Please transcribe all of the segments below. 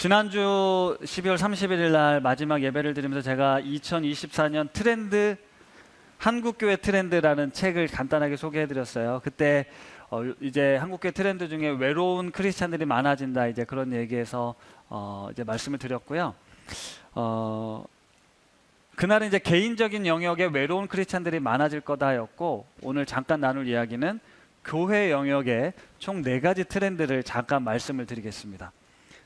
지난주 12월 31일 날 마지막 예배를 드리면서 제가 2024년 트렌드, 한국교회 트렌드라는 책을 간단하게 소개해드렸어요. 그때 이제 한국교회 트렌드 중에 외로운 크리스찬들이 많아진다, 이제 그런 얘기에서 이제 말씀을 드렸고요. 그날은 이제 개인적인 영역에 외로운 크리스찬들이 많아질 거다였고, 오늘 잠깐 나눌 이야기는 교회 영역에 총 4가지 트렌드를 잠깐 말씀을 드리겠습니다.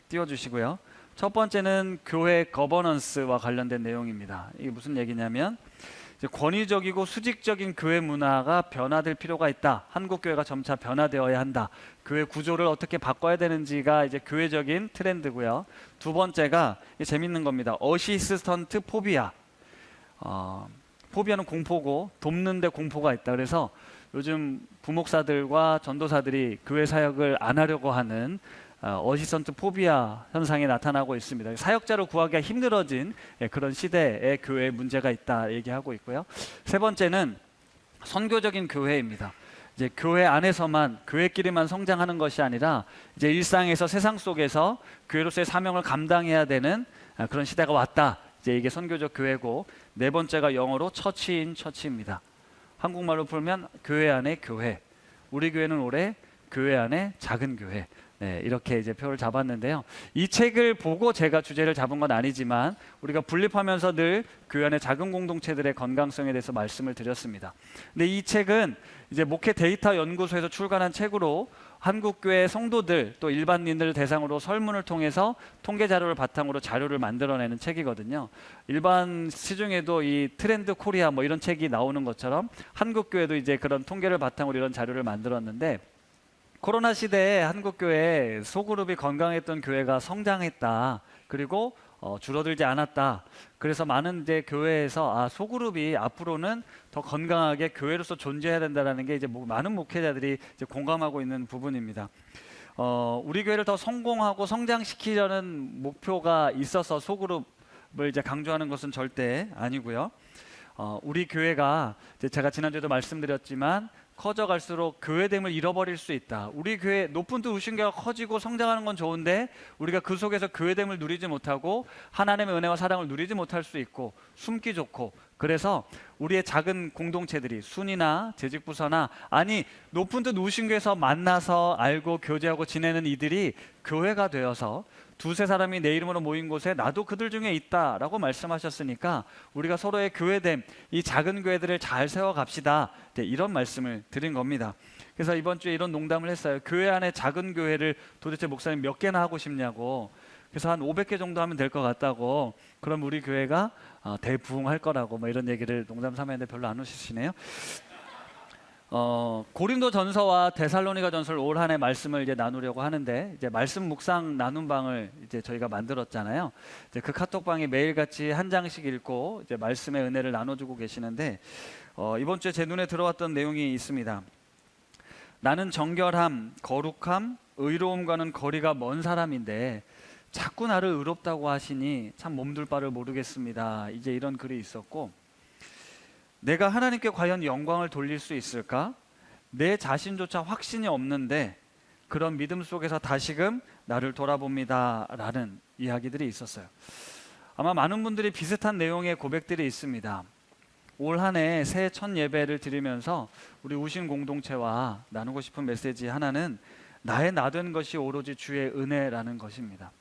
띄워주시고요. 첫 번째는 교회 거버넌스와 관련된 내용입니다. 이게 무슨 얘기냐면, 이제 권위적이고 수직적인 교회 문화가 변화될 필요가 있다. 한국 교회가 점차 변화되어야 한다. 교회 구조를 어떻게 바꿔야 되는지가 이제 교회적인 트렌드고요. 두 번째가 재밌는 겁니다. 어시스턴트 포비아. 포비아는 공포고 돕는데 공포가 있다. 그래서 요즘 부목사들과 전도사들이 교회 사역을 안 하려고 하는 어시스턴트 포비아 현상이 나타나고 있습니다. 사역자를 구하기가 힘들어진 그런 시대에 교회에 문제가 있다 얘기하고 있고요. 세 번째는 선교적인 교회입니다. 이제 교회 안에서만, 교회끼리만 성장하는 것이 아니라 이제 일상에서, 세상 속에서 교회로서의 사명을 감당해야 되는 그런 시대가 왔다. 이제 이게 선교적 교회고, 네 번째가 영어로 처치인 처치입니다. 한국말로 풀면 교회 안에 교회. 우리 교회는 올해 교회 안에 작은 교회. 네, 이렇게 이제 표를 잡았는데요. 이 책을 보고 제가 주제를 잡은 건 아니지만 우리가 분립하면서 늘 교회 안의 작은 공동체들의 건강성에 대해서 말씀을 드렸습니다. 근데 이 책은 이제 목회 데이터 연구소에서 출간한 책으로 한국교회 성도들 또 일반인들 대상으로 설문을 통해서 통계 자료를 바탕으로 자료를 만들어내는 책이거든요. 일반 시중에도 이 트렌드 코리아 뭐 이런 책이 나오는 것처럼 한국교회도 이제 그런 통계를 바탕으로 이런 자료를 만들었는데, 코로나 시대에 한국교회 소그룹이 건강했던 교회가 성장했다. 그리고 줄어들지 않았다. 그래서 많은 이제 교회에서 소그룹이 앞으로는 더 건강하게 교회로서 존재해야 된다는 게 이제 많은 목회자들이 이제 공감하고 있는 부분입니다. 우리 교회를 더 성공하고 성장시키려는 목표가 있어서 소그룹을 이제 강조하는 것은 절대 아니고요. 우리 교회가 이제 제가 지난주에도 말씀드렸지만 커져갈수록 교회됨을 잃어버릴 수 있다. 우리 교회 높은 뜻 우신교가 커지고 성장하는 건 좋은데 우리가 그 속에서 교회됨을 누리지 못하고 하나님의 은혜와 사랑을 누리지 못할 수 있고 숨기 좋고, 그래서 우리의 작은 공동체들이 순이나 재직부서나 아니 높은 뜻 우신교에서 만나서 알고 교제하고 지내는 이들이 교회가 되어서 두세 사람이 내 이름으로 모인 곳에 나도 그들 중에 있다라고 말씀하셨으니까 우리가 서로의 교회됨, 이 작은 교회들을 잘 세워갑시다. 네, 이런 말씀을 드린 겁니다. 그래서 이번 주에 이런 농담을 했어요. 교회 안에 작은 교회를 도대체 목사님 몇 개나 하고 싶냐고. 그래서 한 500개 정도 하면 될 것 같다고. 그럼 우리 교회가 대부흥할 거라고 뭐 이런 얘기를 농담 삼아 했는데 별로 안 웃으시네요. 고린도 전서와 데살로니가 전서를 올 한 해 말씀을 이제 나누려고 하는데, 이제 말씀 묵상 나눔 방을 이제 저희가 만들었잖아요. 이제 그 카톡방에 매일같이 한 장씩 읽고 이제 말씀의 은혜를 나눠주고 계시는데, 이번 주에 제 눈에 들어왔던 내용이 있습니다. 나는 정결함, 거룩함, 의로움과는 거리가 먼 사람인데 자꾸 나를 의롭다고 하시니 참 몸둘 바를 모르겠습니다. 이제 이런 글이 있었고, 내가 하나님께 과연 영광을 돌릴 수 있을까? 내 자신조차 확신이 없는데 그런 믿음 속에서 다시금 나를 돌아봅니다 라는 이야기들이 있었어요. 아마 많은 분들이 비슷한 내용의 고백들이 있습니다. 올 한 해 새해 첫 예배를 드리면서 우리 우신 공동체와 나누고 싶은 메시지 하나는 나의 나 된 것이 오로지 주의 은혜라는 것입니다.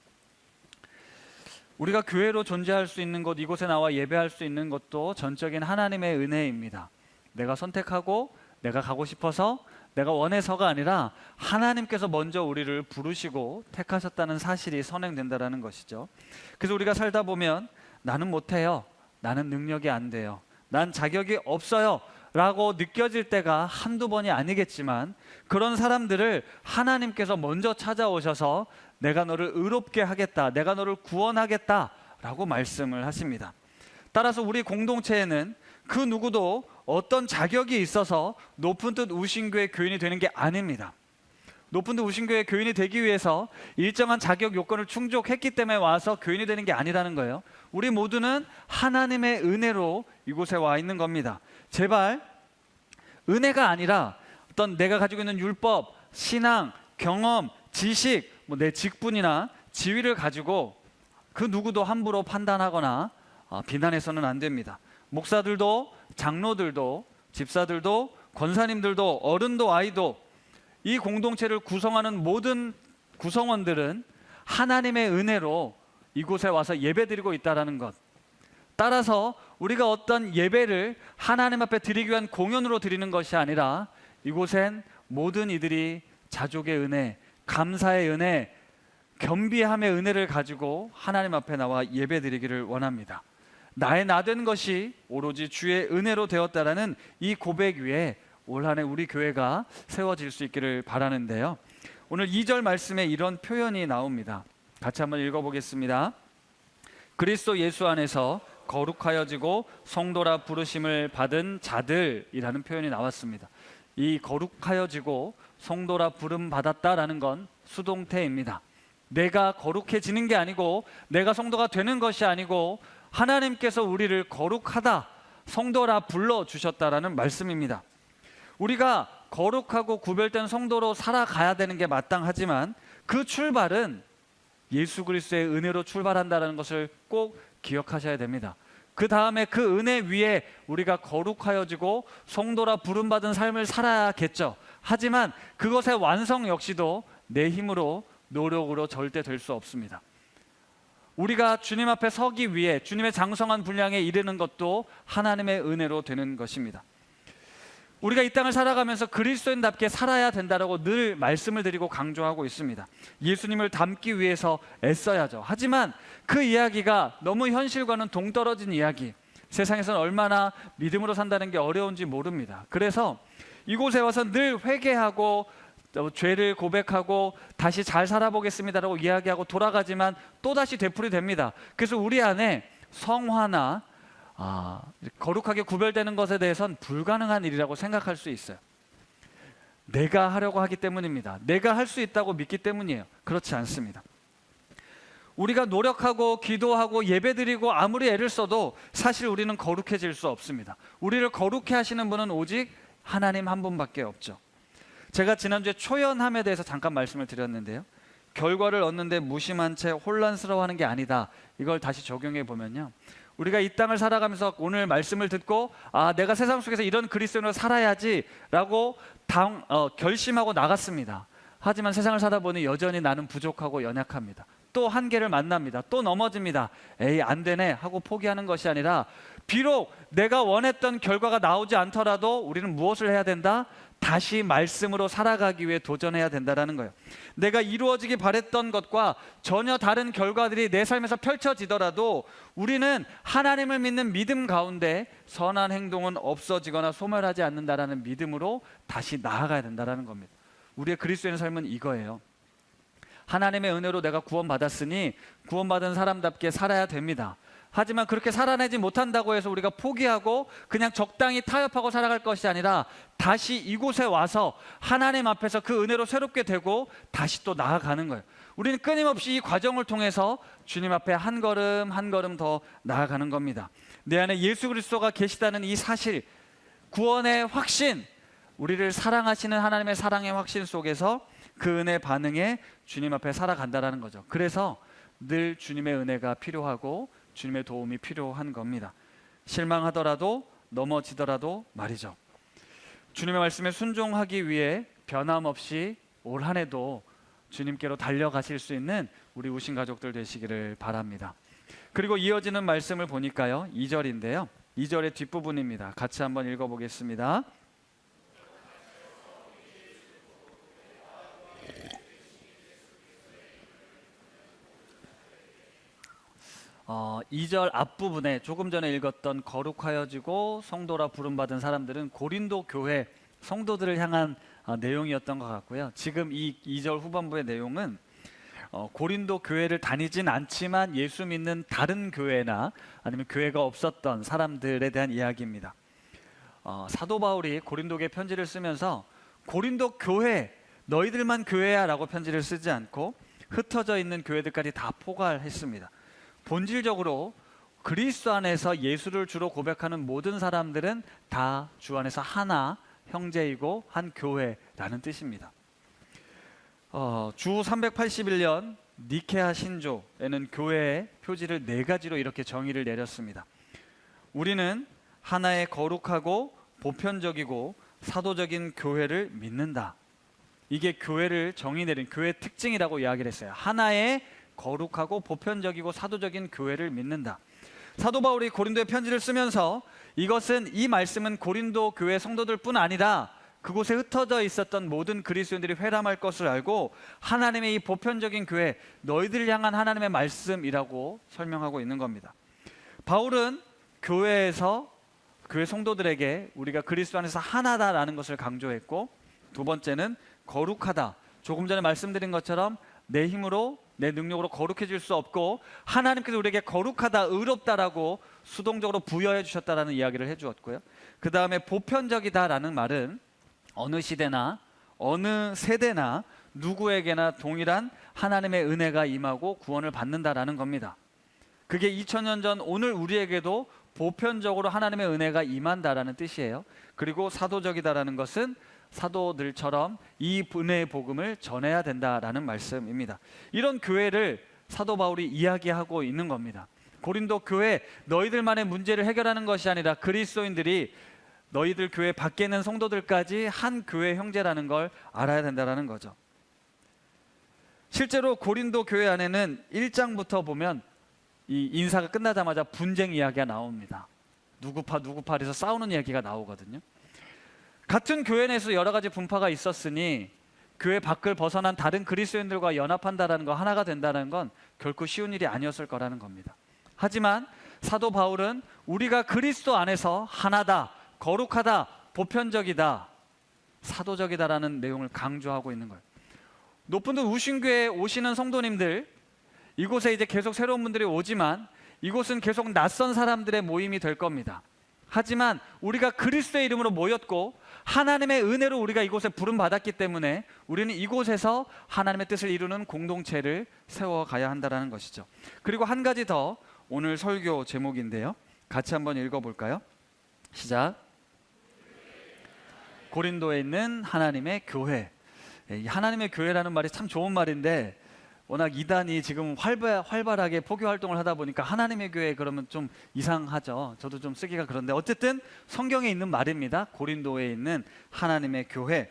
우리가 교회로 존재할 수 있는 곳, 이곳에 나와 예배할 수 있는 것도 전적인 하나님의 은혜입니다. 내가 선택하고 내가 가고 싶어서 내가 원해서가 아니라 하나님께서 먼저 우리를 부르시고 택하셨다는 사실이 선행된다는 것이죠. 그래서 우리가 살다 보면 나는 못해요, 나는 능력이 안 돼요, 난 자격이 없어요 라고 느껴질 때가 한두 번이 아니겠지만, 그런 사람들을 하나님께서 먼저 찾아오셔서 내가 너를 의롭게 하겠다, 내가 너를 구원하겠다 라고 말씀을 하십니다. 따라서 우리 공동체에는 그 누구도 어떤 자격이 있어서 높은 뜻 우신교회 교인이 되는 게 아닙니다. 높은 뜻 우신교회 교인이 되기 위해서 일정한 자격 요건을 충족했기 때문에 와서 교인이 되는 게 아니라는 거예요. 우리 모두는 하나님의 은혜로 이곳에 와 있는 겁니다. 제발 은혜가 아니라 어떤 내가 가지고 있는 율법, 신앙, 경험, 지식, 내 직분이나 지위를 가지고 그 누구도 함부로 판단하거나 비난해서는 안 됩니다. 목사들도, 장로들도, 집사들도, 권사님들도, 어른도, 아이도, 이 공동체를 구성하는 모든 구성원들은 하나님의 은혜로 이곳에 와서 예배드리고 있다는 것. 따라서 우리가 어떤 예배를 하나님 앞에 드리기 위한 공연으로 드리는 것이 아니라 이곳엔 모든 이들이 자족의 은혜, 감사의 은혜, 겸비함의 은혜를 가지고 하나님 앞에 나와 예배드리기를 원합니다. 나의 나된 것이 오로지 주의 은혜로 되었다라는 이 고백 위에 올 한 해 우리 교회가 세워질 수 있기를 바라는데요. 오늘 2절 말씀에 이런 표현이 나옵니다. 같이 한번 읽어보겠습니다. 그리스도 예수 안에서 거룩하여지고 성도라 부르심을 받은 자들이라는 표현이 나왔습니다. 이 거룩하여지고 성도라 부름 받았다라는 건 수동태입니다. 내가 거룩해지는 게 아니고 내가 성도가 되는 것이 아니고 하나님께서 우리를 거룩하다, 성도라 불러주셨다라는 말씀입니다. 우리가 거룩하고 구별된 성도로 살아가야 되는 게 마땅하지만 그 출발은 예수 그리스도의 은혜로 출발한다는 것을 꼭 기억하셔야 됩니다. 그 다음에 그 은혜 위에 우리가 거룩하여지고 성도라 부름받은 삶을 살아야겠죠. 하지만 그것의 완성 역시도 내 힘으로 노력으로 절대 될 수 없습니다. 우리가 주님 앞에 서기 위해 주님의 장성한 분량에 이르는 것도 하나님의 은혜로 되는 것입니다. 우리가 이 땅을 살아가면서 그리스도인답게 살아야 된다라고 늘 말씀을 드리고 강조하고 있습니다. 예수님을 닮기 위해서 애써야죠. 하지만 그 이야기가 너무 현실과는 동떨어진 이야기, 세상에서는 얼마나 믿음으로 산다는 게 어려운지 모릅니다. 그래서 이곳에 와서 늘 회개하고 죄를 고백하고 다시 잘 살아보겠습니다라고 이야기하고 돌아가지만 또다시 되풀이됩니다. 그래서 우리 안에 성화나 거룩하게 구별되는 것에 대해서는 불가능한 일이라고 생각할 수 있어요. 내가 하려고 하기 때문입니다. 내가 할 수 있다고 믿기 때문이에요. 그렇지 않습니다. 우리가 노력하고 기도하고 예배드리고 아무리 애를 써도 사실 우리는 거룩해질 수 없습니다. 우리를 거룩해 하시는 분은 오직 하나님 한 분밖에 없죠. 제가 지난주에 초연함에 대해서 잠깐 말씀을 드렸는데요. 결과를 얻는데 무심한 채 혼란스러워하는 게 아니다. 이걸 다시 적용해 보면요. 우리가 이 땅을 살아가면서 오늘 말씀을 듣고 내가 세상 속에서 이런 그리스도인으로 살아야지라고 결심하고 나갔습니다. 하지만 세상을 살아보니 여전히 나는 부족하고 연약합니다. 또 한계를 만납니다. 또 넘어집니다. 에이 안 되네 하고 포기하는 것이 아니라 비록 내가 원했던 결과가 나오지 않더라도 우리는 무엇을 해야 된다? 다시 말씀으로 살아가기 위해 도전해야 된다는 거예요. 내가 이루어지기 바랬던 것과 전혀 다른 결과들이 내 삶에서 펼쳐지더라도 우리는 하나님을 믿는 믿음 가운데 선한 행동은 없어지거나 소멸하지 않는다라는 믿음으로 다시 나아가야 된다는 겁니다. 우리의 그리스도인의 삶은 이거예요. 하나님의 은혜로 내가 구원받았으니 구원받은 사람답게 살아야 됩니다. 하지만 그렇게 살아내지 못한다고 해서 우리가 포기하고 그냥 적당히 타협하고 살아갈 것이 아니라 다시 이곳에 와서 하나님 앞에서 그 은혜로 새롭게 되고 다시 또 나아가는 거예요. 우리는 끊임없이 이 과정을 통해서 주님 앞에 한 걸음 한 걸음 더 나아가는 겁니다. 내 안에 예수 그리스도가 계시다는 이 사실, 구원의 확신, 우리를 사랑하시는 하나님의 사랑의 확신 속에서 그 은혜 반응에 주님 앞에 살아간다는 거죠. 그래서 늘 주님의 은혜가 필요하고 주님의 도움이 필요한 겁니다. 실망하더라도 넘어지더라도 말이죠. 주님의 말씀에 순종하기 위해 변함없이 올 한 해도 주님께로 달려가실 수 있는 우리 우신 가족들 되시기를 바랍니다. 그리고 이어지는 말씀을 보니까요, 2절인데요. 2절의 뒷부분입니다. 같이 한번 읽어보겠습니다. 2절 앞부분에 조금 전에 읽었던 거룩하여지고 성도라 부름받은 사람들은 고린도 교회 성도들을 향한 내용이었던 것 같고요. 지금 이 2절 후반부의 내용은 고린도 교회를 다니진 않지만 예수 믿는 다른 교회나 아니면 교회가 없었던 사람들에 대한 이야기입니다. 사도 바울이 고린도교회 편지를 쓰면서 고린도 교회, 너희들만 교회야 라고 편지를 쓰지 않고 흩어져 있는 교회들까지 다 포괄했습니다. 본질적으로 그리스도 안에서 예수를 주로 고백하는 모든 사람들은 다 주 안에서 하나 형제이고 한 교회라는 뜻입니다. 주 381년 니케아 신조에는 교회의 표지를 네 가지로 이렇게 정의를 내렸습니다. 우리는 하나의 거룩하고 보편적이고 사도적인 교회를 믿는다. 이게 교회를 정의 내린 교회의 특징이라고 이야기를 했어요. 하나의 거룩하고 보편적이고 사도적인 교회를 믿는다. 사도 바울이 고린도에 편지를 쓰면서 이 말씀은 고린도 교회 성도들뿐 아니라 그곳에 흩어져 있었던 모든 그리스도인들이 회람할 것을 알고 하나님의 이 보편적인 교회, 너희들 향한 하나님의 말씀이라고 설명하고 있는 겁니다. 바울은 교회에서 교회 성도들에게 우리가 그리스도 안에서 하나다라는 것을 강조했고, 두 번째는 거룩하다. 조금 전에 말씀드린 것처럼 내 힘으로 내 능력으로 거룩해질 수 없고 하나님께서 우리에게 거룩하다, 의롭다라고 수동적으로 부여해 주셨다라는 이야기를 해주었고요. 그 다음에 보편적이다라는 말은 어느 시대나 어느 세대나 누구에게나 동일한 하나님의 은혜가 임하고 구원을 받는다라는 겁니다. 그게 2000년 전 오늘 우리에게도 보편적으로 하나님의 은혜가 임한다라는 뜻이에요. 그리고 사도적이다라는 것은 사도들처럼 이 은혜의 복음을 전해야 된다라는 말씀입니다. 이런 교회를 사도 바울이 이야기하고 있는 겁니다. 고린도 교회, 너희들만의 문제를 해결하는 것이 아니라 그리스도인들이 너희들 교회 밖에 있는 성도들까지 한 교회 형제라는 걸 알아야 된다는 거죠. 실제로 고린도 교회 안에는 1장부터 보면 이 인사가 끝나자마자 분쟁 이야기가 나옵니다. 누구파 해서 싸우는 이야기가 나오거든요. 같은 교회 내에서 여러 가지 분파가 있었으니 교회 밖을 벗어난 다른 그리스도인들과 연합한다는 거, 하나가 된다는 건 결코 쉬운 일이 아니었을 거라는 겁니다. 하지만 사도 바울은 우리가 그리스도 안에서 하나다, 거룩하다, 보편적이다, 사도적이다라는 내용을 강조하고 있는 거예요. 높은 돈 우신교회에 오시는 성도님들, 이곳에 이제 계속 새로운 분들이 오지만 이곳은 계속 낯선 사람들의 모임이 될 겁니다. 하지만 우리가 그리스도의 이름으로 모였고 하나님의 은혜로 우리가 이곳에 부름받았기 때문에 우리는 이곳에서 하나님의 뜻을 이루는 공동체를 세워가야 한다는 것이죠. 그리고 한 가지 더, 오늘 설교 제목인데요, 같이 한번 읽어볼까요? 시작. 고린도에 있는 하나님의 교회. 이 하나님의 교회라는 말이 참 좋은 말인데 워낙 이단이 지금 활발하게 포교 활동을 하다 보니까 하나님의 교회 그러면 좀 이상하죠. 저도 좀 쓰기가 그런데 어쨌든 성경에 있는 말입니다. 고린도에 있는 하나님의 교회.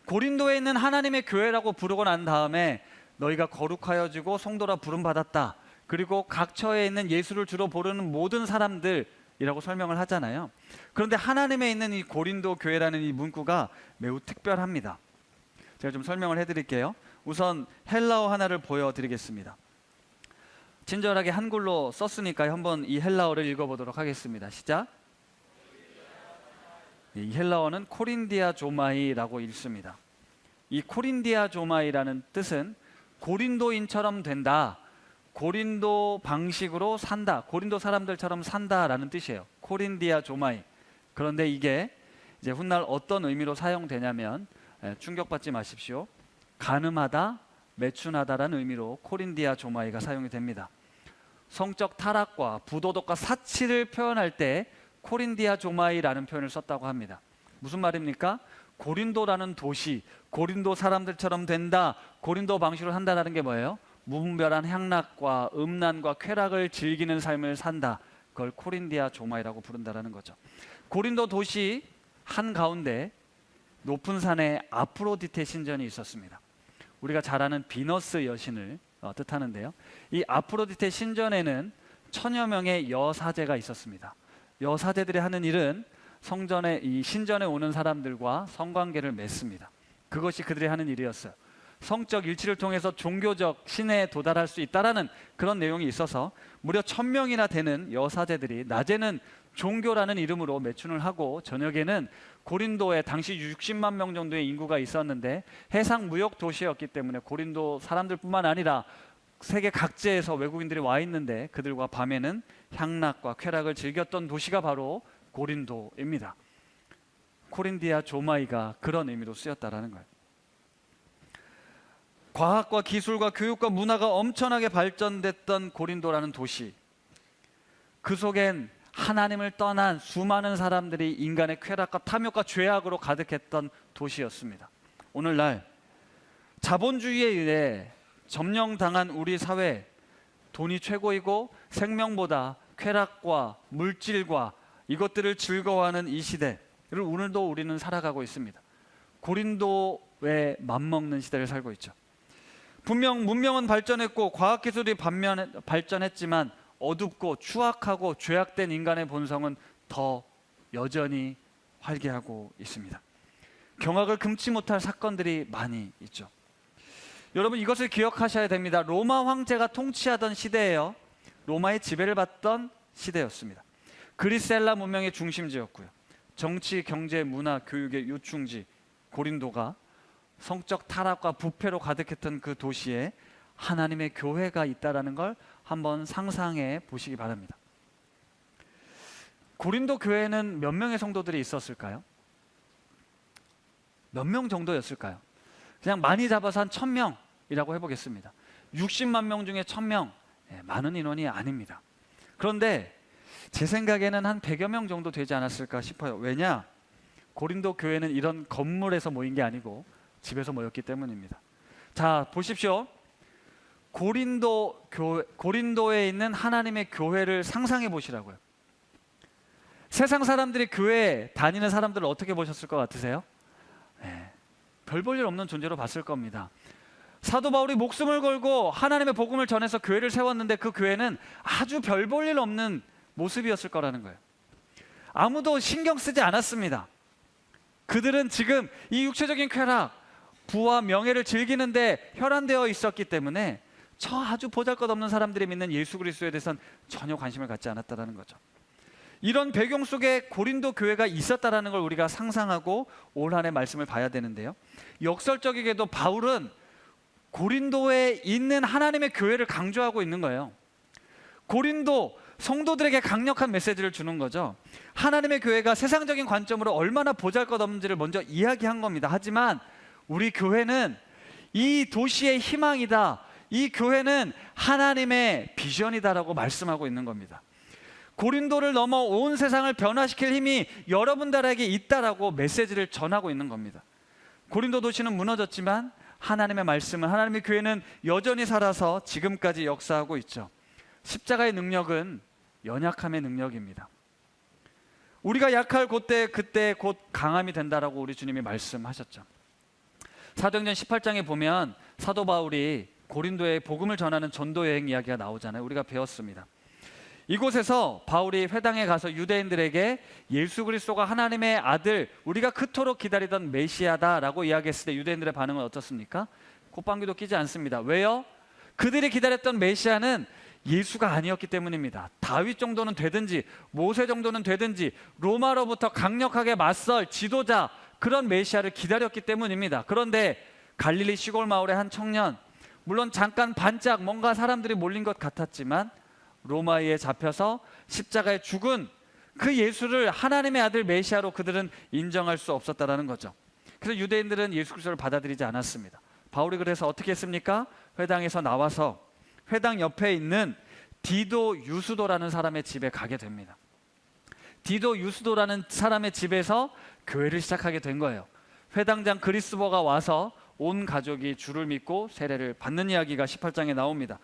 고린도에 있는 하나님의 교회라고 부르고 난 다음에 너희가 거룩하여지고 성도라 부름받았다. 그리고 각 처에 있는 예수를 주로 부르는 모든 사람들이라고 설명을 하잖아요. 그런데 하나님에 있는 이 고린도 교회라는 이 문구가 매우 특별합니다. 제가 좀 설명을 해드릴게요. 우선 헬라어 하나를 보여드리겠습니다. 친절하게 한글로 썼으니까 한번 이 헬라어를 읽어보도록 하겠습니다. 시작. 이 헬라어는 코린디아 조마이라고 읽습니다. 이 코린디아 조마이라는 뜻은 고린도인처럼 된다, 고린도 방식으로 산다, 고린도 사람들처럼 산다라는 뜻이에요. 코린디아 조마이. 그런데 이게 이제 훗날 어떤 의미로 사용되냐면, 충격받지 마십시오. 간음하다, 매춘하다라는 의미로 코린디아 조마이가 사용이 됩니다. 성적 타락과 부도덕과 사치를 표현할 때 코린디아 조마이라는 표현을 썼다고 합니다. 무슨 말입니까? 고린도라는 도시, 고린도 사람들처럼 된다, 고린도 방식으로 한다는 게 뭐예요? 무분별한 향락과 음란과 쾌락을 즐기는 삶을 산다. 그걸 코린디아 조마이라고 부른다는 거죠. 고린도 도시 한가운데 높은 산에 아프로디테 신전이 있었습니다. 우리가 잘 아는 비너스 여신을 뜻하는데요. 이 아프로디테 신전에는 1000여 명의 여사제가 있었습니다. 여사제들이 하는 일은 성전에, 이 신전에 오는 사람들과 성관계를 맺습니다. 그것이 그들이 하는 일이었어요. 성적 일치를 통해서 종교적 신에 도달할 수 있다라는 그런 내용이 있어서 무려 1000명이나 되는 여사제들이 낮에는 종교라는 이름으로 매춘을 하고 저녁에는 고린도에 당시 60만 명 정도의 인구가 있었는데 해상 무역 도시였기 때문에 고린도 사람들뿐만 아니라 세계 각지에서 외국인들이 와 있는데 그들과 밤에는 향락과 쾌락을 즐겼던 도시가 바로 고린도입니다. 코린디아 조마이가 그런 의미로 쓰였다라는 거예요. 과학과 기술과 교육과 문화가 엄청나게 발전됐던 고린도라는 도시, 그 속엔 하나님을 떠난 수많은 사람들이 인간의 쾌락과 탐욕과 죄악으로 가득했던 도시였습니다. 오늘날 자본주의에 의해 점령당한 우리 사회, 돈이 최고이고 생명보다 쾌락과 물질과 이것들을 즐거워하는 이 시대를 오늘도 우리는 살아가고 있습니다. 고린도에 맘먹는 시대를 살고 있죠. 분명 문명은 발전했고 과학기술이 발전했지만 어둡고 추악하고 죄악된 인간의 본성은 더 여전히 활개하고 있습니다. 경악을 금치 못할 사건들이 많이 있죠. 여러분, 이것을 기억하셔야 됩니다. 로마 황제가 통치하던 시대예요. 로마의 지배를 받던 시대였습니다. 그리스 헬라 문명의 중심지였고요. 정치, 경제, 문화, 교육의 요충지 고린도가 성적 타락과 부패로 가득했던 그 도시에 하나님의 교회가 있다라는 걸 한번 상상해 보시기 바랍니다. 고린도 교회는 몇 명의 성도들이 있었을까요? 몇 명 정도였을까요? 그냥 많이 잡아서 한 1000명이라고 해보겠습니다. 60만 명 중에 1000명, 많은 인원이 아닙니다. 그런데 제 생각에는 한 100여 명 정도 되지 않았을까 싶어요. 왜냐? 고린도 교회는 이런 건물에서 모인 게 아니고 집에서 모였기 때문입니다. 자, 보십시오. 고린도에 있는 하나님의 교회를 상상해 보시라고요. 세상 사람들이 교회 다니는 사람들을 어떻게 보셨을 것 같으세요? 별 볼 일 없는 존재로 봤을 겁니다. 사도 바울이 목숨을 걸고 하나님의 복음을 전해서 교회를 세웠는데 그 교회는 아주 별 볼 일 없는 모습이었을 거라는 거예요. 아무도 신경 쓰지 않았습니다. 그들은 지금 이 육체적인 쾌락, 부와 명예를 즐기는데 혈안되어 있었기 때문에 저 아주 보잘것없는 사람들이 믿는 예수 그리스도에 대해서는 전혀 관심을 갖지 않았다는 거죠. 이런 배경 속에 고린도 교회가 있었다는 걸 우리가 상상하고 올 한 해 말씀을 봐야 되는데요. 역설적이게도 바울은 고린도에 있는 하나님의 교회를 강조하고 있는 거예요. 고린도 성도들에게 강력한 메시지를 주는 거죠. 하나님의 교회가 세상적인 관점으로 얼마나 보잘것없는지를 먼저 이야기한 겁니다. 하지만 우리 교회는 이 도시의 희망이다. 이 교회는 하나님의 비전이다라고 말씀하고 있는 겁니다. 고린도를 넘어 온 세상을 변화시킬 힘이 여러분들에게 있다라고 메시지를 전하고 있는 겁니다. 고린도 도시는 무너졌지만 하나님의 말씀은, 하나님의 교회는 여전히 살아서 지금까지 역사하고 있죠. 십자가의 능력은 연약함의 능력입니다. 우리가 약할 그때 곧 강함이 된다라고 우리 주님이 말씀하셨죠. 사도행전 18장에 보면 사도 바울이 고린도에 복음을 전하는 전도 여행 이야기가 나오잖아요. 우리가 배웠습니다. 이곳에서 바울이 회당에 가서 유대인들에게 예수 그리스도가 하나님의 아들, 우리가 그토록 기다리던 메시아다라고 이야기했을 때 유대인들의 반응은 어떻습니까? 콧방귀도 끼지 않습니다. 왜요? 그들이 기다렸던 메시아는 예수가 아니었기 때문입니다. 다윗 정도는 되든지 모세 정도는 되든지 로마로부터 강력하게 맞설 지도자, 그런 메시아를 기다렸기 때문입니다. 그런데 갈릴리 시골 마을의 한 청년, 물론 잠깐 반짝 뭔가 사람들이 몰린 것 같았지만 로마에 잡혀서 십자가에 죽은 그 예수를 하나님의 아들 메시아로 그들은 인정할 수 없었다라는 거죠. 그래서 유대인들은 예수 그리스도를 받아들이지 않았습니다. 바울이 그래서 어떻게 했습니까? 회당에서 나와서 회당 옆에 있는 디도 유스도라는 사람의 집에 가게 됩니다. 디도 유스도라는 사람의 집에서 교회를 시작하게 된 거예요. 회당장 그리스보가 와서 온 가족이 주를 믿고 세례를 받는 이야기가 18장에 나옵니다.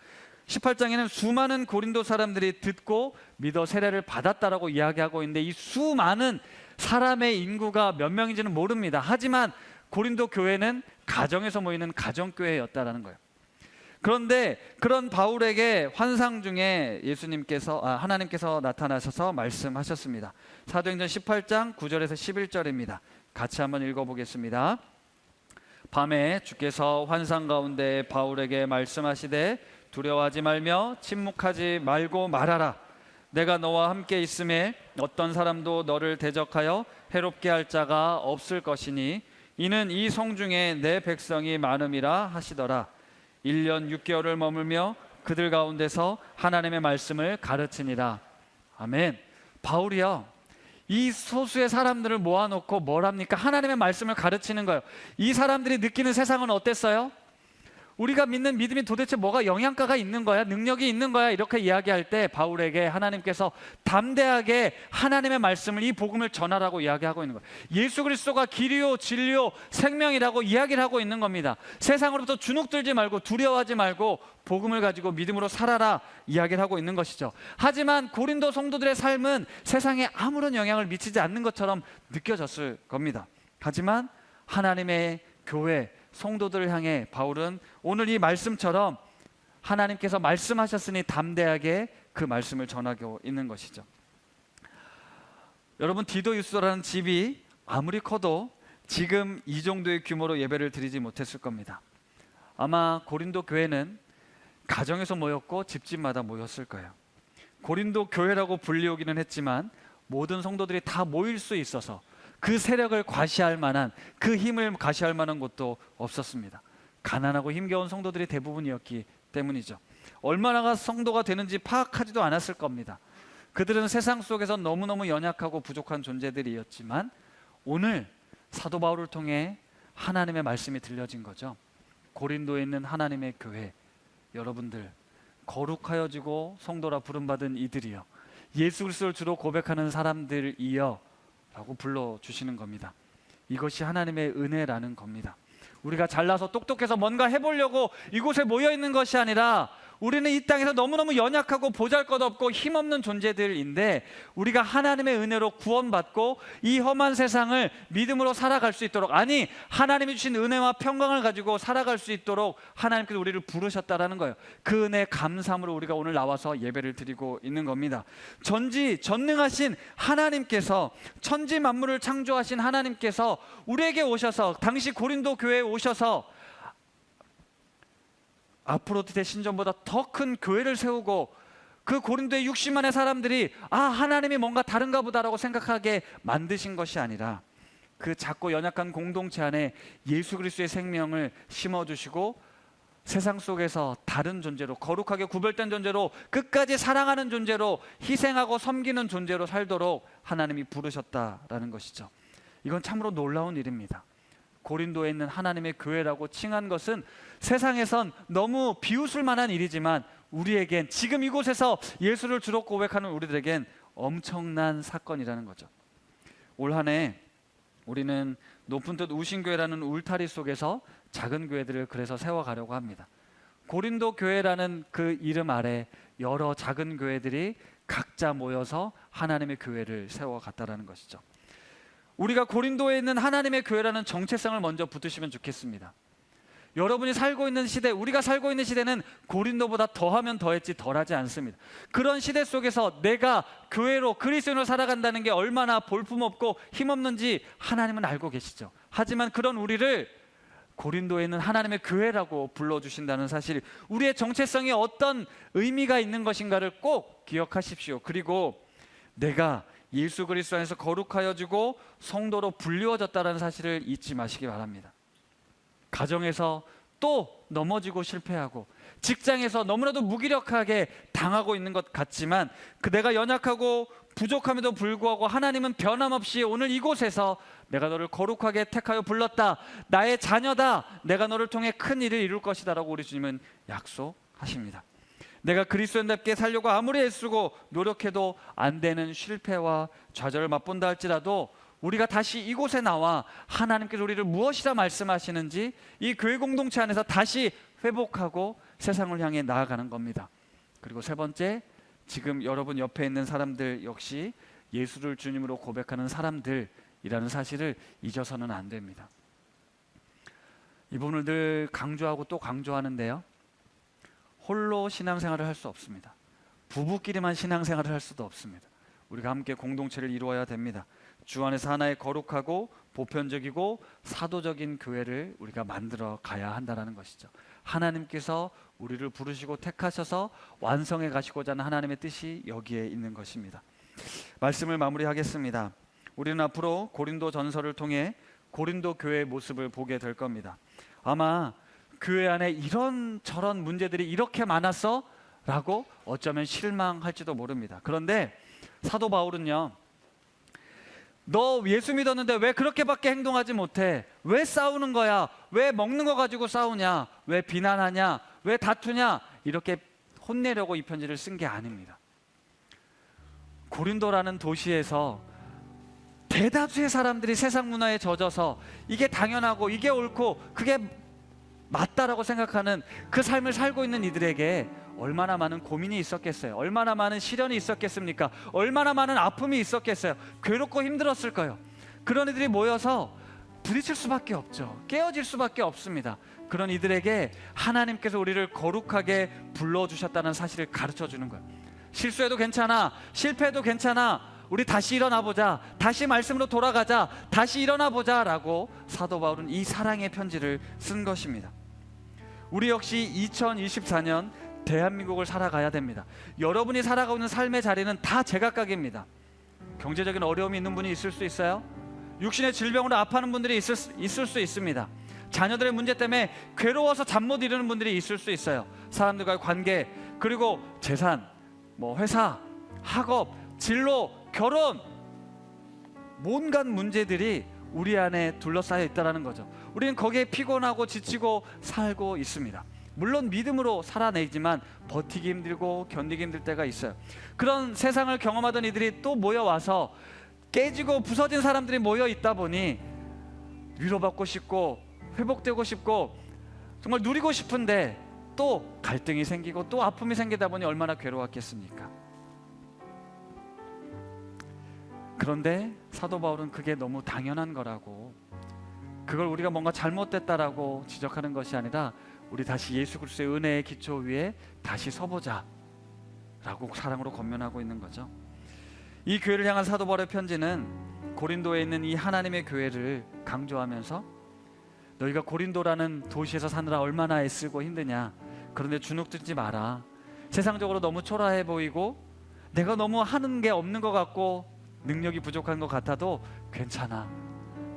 18장에는 수많은 고린도 사람들이 듣고 믿어 세례를 받았다라고 이야기하고 있는데 이 수많은 사람의 인구가 몇 명인지는 모릅니다. 하지만 고린도 교회는 가정에서 모이는 가정교회였다라는 거예요. 그런데 그런 바울에게 환상 중에 하나님께서 나타나셔서 말씀하셨습니다. 사도행전 18장 9절에서 11절입니다. 같이 한번 읽어보겠습니다. 밤에 주께서 환상 가운데 바울에게 말씀하시되 두려워하지 말며 침묵하지 말고 말하라. 내가 너와 함께 있음에 어떤 사람도 너를 대적하여 해롭게 할 자가 없을 것이니 이는 이 성 중에 내 백성이 많음이라 하시더라. 1년 6개월을 머물며 그들 가운데서 하나님의 말씀을 가르치니라. 아멘. 바울이요, 이 소수의 사람들을 모아놓고 뭘 합니까? 하나님의 말씀을 가르치는 거예요. 이 사람들이 느끼는 세상은 어땠어요? 우리가 믿는 믿음이 도대체 뭐가 영양가가 있는 거야? 능력이 있는 거야? 이렇게 이야기할 때 바울에게 하나님께서 담대하게 하나님의 말씀을, 이 복음을 전하라고 이야기하고 있는 거예요. 예수 그리스도가 길이요 진리요 생명이라고 이야기를 하고 있는 겁니다. 세상으로부터 주눅들지 말고 두려워하지 말고 복음을 가지고 믿음으로 살아라 이야기를 하고 있는 것이죠. 하지만 고린도 성도들의 삶은 세상에 아무런 영향을 미치지 않는 것처럼 느껴졌을 겁니다. 하지만 하나님의 교회 성도들을 향해 바울은 오늘 이 말씀처럼 하나님께서 말씀하셨으니 담대하게 그 말씀을 전하고 있는 것이죠. 여러분, 디도 유소라는 집이 아무리 커도 지금 이 정도의 규모로 예배를 드리지 못했을 겁니다. 아마 고린도 교회는 가정에서 모였고 집집마다 모였을 거예요. 고린도 교회라고 불리우기는 했지만 모든 성도들이 다 모일 수 있어서 그 세력을 과시할 만한, 그 힘을 과시할 만한 곳도 없었습니다. 가난하고 힘겨운 성도들이 대부분이었기 때문이죠. 얼마나 성도가 되는지 파악하지도 않았을 겁니다. 그들은 세상 속에서 너무너무 연약하고 부족한 존재들이었지만 오늘 사도 바울을 통해 하나님의 말씀이 들려진 거죠. 고린도에 있는 하나님의 교회, 여러분들 거룩하여지고 성도라 부름받은 이들이여, 예수 그리스도를 주로 고백하는 사람들이여 라고 불러주시는 겁니다. 이것이 하나님의 은혜라는 겁니다. 우리가 잘나서 똑똑해서 뭔가 해보려고 이곳에 모여있는 것이 아니라 우리는 이 땅에서 너무너무 연약하고 보잘것없고 힘없는 존재들인데 우리가 하나님의 은혜로 구원받고 이 험한 세상을 믿음으로 살아갈 수 있도록, 아니 하나님이 주신 은혜와 평강을 가지고 살아갈 수 있도록 하나님께서 우리를 부르셨다라는 거예요. 그 은혜 감사함으로 우리가 오늘 나와서 예배를 드리고 있는 겁니다. 전능하신 하나님께서, 천지 만물을 창조하신 하나님께서 우리에게 오셔서, 당시 고린도 교회에 오셔서 아프로디테 신전보다 더 큰 교회를 세우고 그 고린도의 60만의 사람들이 하나님이 뭔가 다른가 보다라고 생각하게 만드신 것이 아니라 그 작고 연약한 공동체 안에 예수 그리스도의 생명을 심어주시고 세상 속에서 다른 존재로, 거룩하게 구별된 존재로, 끝까지 사랑하는 존재로, 희생하고 섬기는 존재로 살도록 하나님이 부르셨다라는 것이죠. 이건 참으로 놀라운 일입니다. 고린도에 있는 하나님의 교회라고 칭한 것은 세상에선 너무 비웃을 만한 일이지만 우리에겐, 지금 이곳에서 예수를 주로 고백하는 우리들에겐 엄청난 사건이라는 거죠. 올 한 해 우리는 높은 뜻 우신교회라는 울타리 속에서 작은 교회들을 그래서 세워가려고 합니다. 고린도 교회라는 그 이름 아래 여러 작은 교회들이 각자 모여서 하나님의 교회를 세워갔다라는 것이죠. 우리가 고린도에 있는 하나님의 교회라는 정체성을 먼저 붙으시면 좋겠습니다. 여러분이 살고 있는 시대, 우리가 살고 있는 시대는 고린도보다 더하면 더했지 덜하지 않습니다. 그런 시대 속에서 내가 교회로, 그리스도인으로 살아간다는 게 얼마나 볼품없고 힘없는지 하나님은 알고 계시죠. 하지만 그런 우리를 고린도에 있는 하나님의 교회라고 불러주신다는 사실, 우리의 정체성이 어떤 의미가 있는 것인가를 꼭 기억하십시오. 그리고 내가 예수 그리스도 안에서 거룩하여지고 성도로 불리워졌다는 사실을 잊지 마시기 바랍니다. 가정에서 또 넘어지고 실패하고 직장에서 너무나도 무기력하게 당하고 있는 것 같지만 내가 연약하고 부족함에도 불구하고 하나님은 변함없이 오늘 이곳에서 내가 너를 거룩하게 택하여 불렀다, 나의 자녀다, 내가 너를 통해 큰 일을 이룰 것이다 라고 우리 주님은 약속하십니다. 내가 그리스도인답게 살려고 아무리 애쓰고 노력해도 안 되는 실패와 좌절을 맛본다 할지라도 우리가 다시 이곳에 나와 하나님께서 우리를 무엇이라 말씀하시는지 이 교회 공동체 안에서 다시 회복하고 세상을 향해 나아가는 겁니다. 그리고 세 번째, 지금 여러분 옆에 있는 사람들 역시 예수를 주님으로 고백하는 사람들이라는 사실을 잊어서는 안 됩니다. 이 부분을 늘 강조하고 또 강조하는데요, 홀로 신앙생활을 할 수 없습니다. 부부끼리만 신앙생활을 할 수도 없습니다. 우리가 함께 공동체를 이루어야 됩니다. 주 안에서 하나의 거룩하고 보편적이고 사도적인 교회를 우리가 만들어 가야 한다는 것이죠. 하나님께서 우리를 부르시고 택하셔서 완성해 가시고자 하는 하나님의 뜻이 여기에 있는 것입니다. 말씀을 마무리하겠습니다. 우리는 앞으로 고린도 전서를 통해 고린도 교회의 모습을 보게 될 겁니다. 아마 교회 안에 이런 저런 문제들이 이렇게 많았어? 라고 어쩌면 실망할지도 모릅니다. 그런데 사도 바울은요, 너 예수 믿었는데 왜 그렇게밖에 행동하지 못해? 왜 싸우는 거야? 왜 먹는 거 가지고 싸우냐? 왜 비난하냐? 왜 다투냐? 이렇게 혼내려고 이 편지를 쓴 게 아닙니다. 고린도라는 도시에서 대다수의 사람들이 세상 문화에 젖어서 이게 당연하고 이게 옳고 그게 맞다라고 생각하는 그 삶을 살고 있는 이들에게 얼마나 많은 고민이 있었겠어요? 얼마나 많은 시련이 있었겠습니까? 얼마나 많은 아픔이 있었겠어요? 괴롭고 힘들었을 거예요. 그런 이들이 모여서 부딪힐 수밖에 없죠. 깨어질 수밖에 없습니다. 그런 이들에게 하나님께서 우리를 거룩하게 불러주셨다는 사실을 가르쳐 주는 거예요. 실수해도 괜찮아, 실패해도 괜찮아, 우리 다시 일어나 보자, 다시 말씀으로 돌아가자, 다시 일어나 보자 라고 사도 바울은 이 사랑의 편지를 쓴 것입니다. 우리 역시 2024년 대한민국을 살아가야 됩니다. 여러분이 살아가고 있는 삶의 자리는 다 제각각입니다. 경제적인 어려움이 있는 분이 있을 수 있어요. 육신의 질병으로 아파하는 분들이 있을 수 있습니다. 자녀들의 문제 때문에 괴로워서 잠 못 이루는 분들이 있을 수 있어요. 사람들과의 관계, 그리고 재산, 회사, 학업, 진로, 결혼, 온갖 문제들이 우리 안에 둘러싸여 있다는 거죠. 우리는 거기에 피곤하고 지치고 살고 있습니다. 물론 믿음으로 살아내지만 버티기 힘들고 견디기 힘들 때가 있어요. 그런 세상을 경험하던 이들이 또 모여와서 깨지고 부서진 사람들이 모여 있다 보니 위로받고 싶고 회복되고 싶고 정말 누리고 싶은데 또 갈등이 생기고 또 아픔이 생기다 보니 얼마나 괴로웠겠습니까? 그런데 사도 바울은 그게 너무 당연한 거라고, 그걸 우리가 뭔가 잘못됐다라고 지적하는 것이 아니라 우리 다시 예수 그리스도의 은혜의 기초 위에 다시 서보자 라고 사랑으로 권면하고 있는 거죠. 이 교회를 향한 사도 바울의 편지는 고린도에 있는 이 하나님의 교회를 강조하면서 너희가 고린도라는 도시에서 사느라 얼마나 애쓰고 힘드냐, 그런데 주눅들지 마라. 세상적으로 너무 초라해 보이고 내가 너무 하는 게 없는 것 같고 능력이 부족한 것 같아도 괜찮아.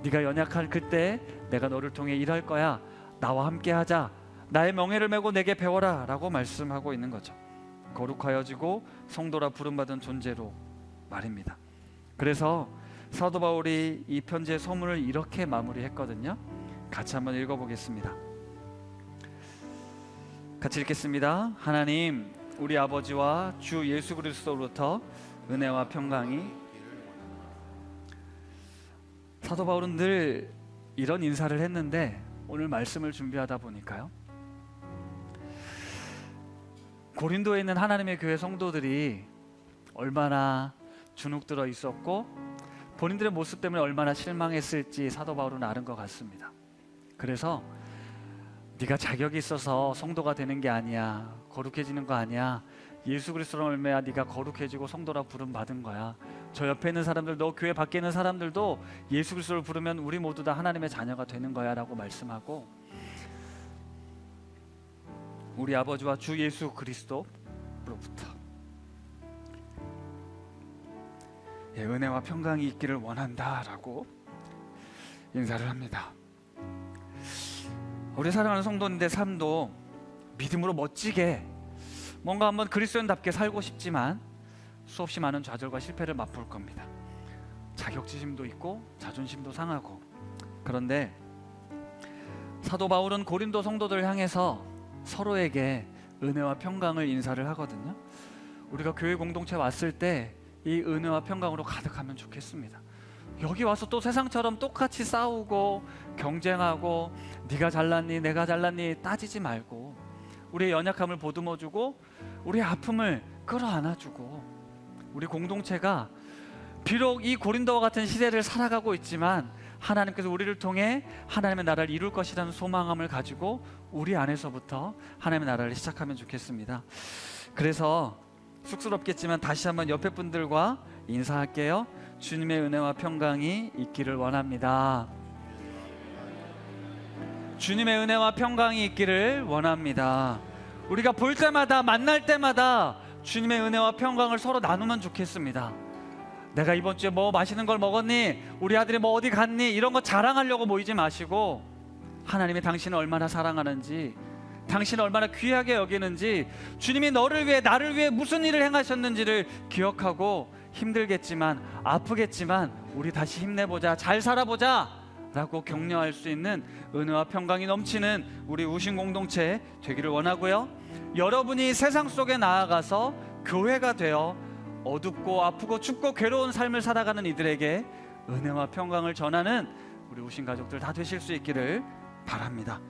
네가 연약할 그때 내가 너를 통해 일할 거야. 나와 함께 하자. 나의 명예를 메고 내게 배워라 라고 말씀하고 있는 거죠. 거룩하여지고 성도라 부름받은 존재로 말입니다. 그래서 사도 바울이 이 편지의 서문을 이렇게 마무리했거든요. 같이 한번 읽어보겠습니다. 같이 읽겠습니다. 하나님, 우리 아버지와 주 예수 그리스도로부터 은혜와 평강이. 사도 바울은 늘 이런 인사를 했는데 오늘 말씀을 준비하다 보니까요, 고린도에 있는 하나님의 교회 성도들이 얼마나 주눅들어 있었고 본인들의 모습 때문에 얼마나 실망했을지 사도 바울은 아는 것 같습니다. 그래서 네가 자격이 있어서 성도가 되는 게 아니야, 거룩해지는 거 아니야, 예수 그리스도로 말미암아 네가 거룩해지고 성도라 부름 받은 거야. 저 옆에 있는 사람들, 너 교회 밖에 있는 사람들도 예수 그리스도를 부르면 우리 모두 다 하나님의 자녀가 되는 거야 라고 말씀하고, 우리 아버지와 주 예수 그리스도로부터 은혜와 평강이 있기를 원한다 라고 인사를 합니다. 우리 사랑하는 성도님들 삶도 믿음으로 멋지게 뭔가 한번 그리스도인답게 살고 싶지만 수없이 많은 좌절과 실패를 맛볼 겁니다. 자격지심도 있고 자존심도 상하고. 그런데 사도 바울은 고린도 성도들을 향해서 서로에게 은혜와 평강을 인사를 하거든요. 우리가 교회 공동체 왔을 때 이 은혜와 평강으로 가득하면 좋겠습니다. 여기 와서 또 세상처럼 똑같이 싸우고 경쟁하고 네가 잘났니 내가 잘났니 따지지 말고 우리의 연약함을 보듬어주고 우리의 아픔을 끌어안아주고, 우리 공동체가 비록 이 고린도와 같은 시대를 살아가고 있지만 하나님께서 우리를 통해 하나님의 나라를 이룰 것이라는 소망함을 가지고 우리 안에서부터 하나님의 나라를 시작하면 좋겠습니다. 그래서 쑥스럽겠지만 다시 한번 옆에 분들과 인사할게요. 주님의 은혜와 평강이 있기를 원합니다. 주님의 은혜와 평강이 있기를 원합니다. 우리가 볼 때마다 만날 때마다 주님의 은혜와 평강을 서로 나누면 좋겠습니다. 내가 이번 주에 뭐 맛있는 걸 먹었니? 우리 아들이 뭐 어디 갔니? 이런 거 자랑하려고 모이지 마시고 하나님이 당신을 얼마나 사랑하는지, 당신을 얼마나 귀하게 여기는지, 주님이 너를 위해 나를 위해 무슨 일을 행하셨는지를 기억하고 힘들겠지만 아프겠지만 우리 다시 힘내보자, 잘 살아보자 라고 격려할 수 있는 은혜와 평강이 넘치는 우리 우신 공동체 되기를 원하고요. 여러분이 세상 속에 나아가서 교회가 되어 어둡고 아프고 춥고 괴로운 삶을 살아가는 이들에게 은혜와 평강을 전하는 우리 우신 가족들 다 되실 수 있기를 바랍니다.